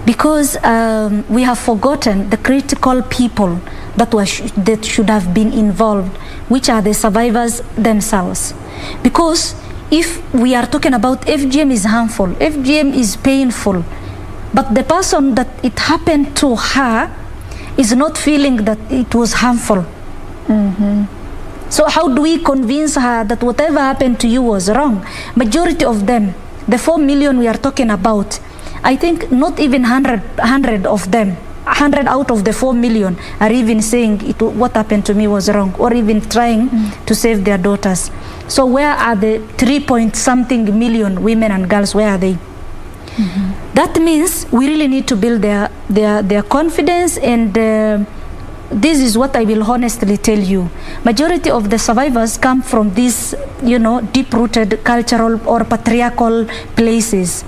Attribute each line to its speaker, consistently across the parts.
Speaker 1: Because we have forgotten the critical people that should have been involved, which are the survivors themselves. Because if we are talking about FGM is harmful, FGM is painful, but the person that it happened to her is not feeling that it was harmful. So how do we convince her that whatever happened to you was wrong? Majority of them, the 4 million we are talking about, I think not even 100 of them, 100 out of the 4 million are even saying what happened to me was wrong, or even trying to save their daughters. So where are the 3-point-something million women and girls? Where are they? That means we really need to build their confidence, and this is what I will honestly tell you. Majority of the survivors come from these, deep-rooted cultural or patriarchal places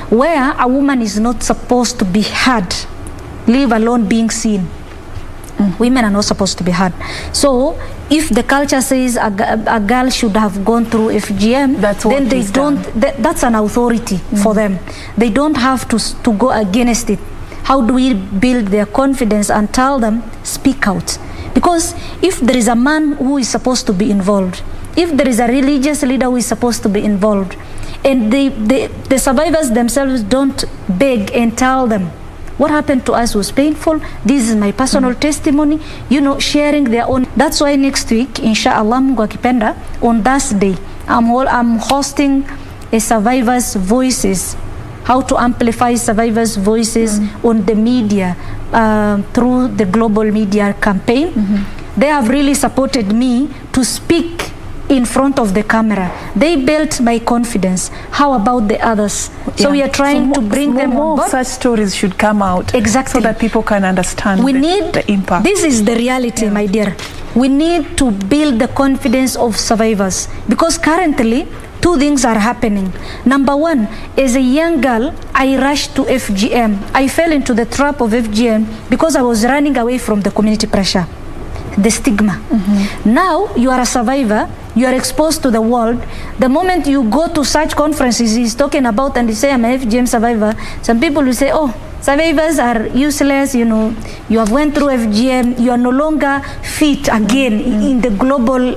Speaker 1: where a woman is not supposed to be heard, leave alone being seen. Women are not supposed to be heard. So if the culture says a girl should have gone through FGM, then they don't, that's an authority for them. They don't have to go against it. How do we build their confidence and tell them, speak out? Because if there is a man who is supposed to be involved, if there is a religious leader who is supposed to be involved, and the survivors themselves don't beg and tell them, what happened to us was painful, this is my personal testimony, sharing their own. That's why next week, inshallah, Mungu akipenda, on Thursday, I'm hosting a survivors' voices, how to amplify survivors' voices on the media through the global media campaign. They have really supported me to speak in front of the camera. They built my confidence. How about the others? So we are trying to bring them on board.
Speaker 2: Such stories should come out,
Speaker 1: exactly,
Speaker 2: so that people can understand the impact.
Speaker 1: This is the reality, my dear. We need to build the confidence of survivors, because currently 2 things are happening. Number one, as a young girl, I rushed to FGM. I fell into the trap of FGM because I was running away from the community pressure, the stigma. Now you are a survivor, you are exposed to the world. The moment you go to such conferences he's talking about and you say, I'm an FGM survivor, some people will say, oh, survivors are useless, you have went through FGM, you are no longer fit again in the global,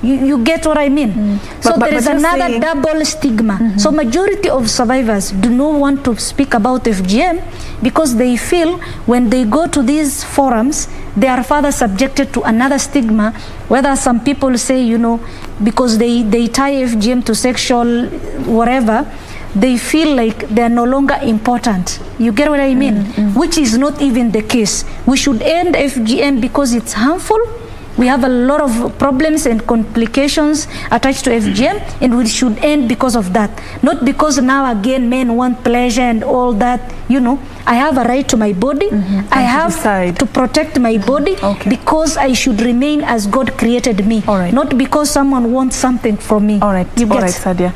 Speaker 1: you get what I mean? So there is another double stigma. So majority of survivors do not want to speak about FGM because they feel when they go to these forums, they are further subjected to another stigma, whether some people say, because they tie FGM to sexual whatever, they feel like they are no longer important. You get what I mean? Which is not even the case. We should end FGM because it's harmful. We have a lot of problems and complications attached to FGM, and we should end because of that. Not because now again men want pleasure and all that. I have a right to my body. I have to protect my body because I should remain as God created me. Not because someone wants something from me.
Speaker 2: All right, Sadia.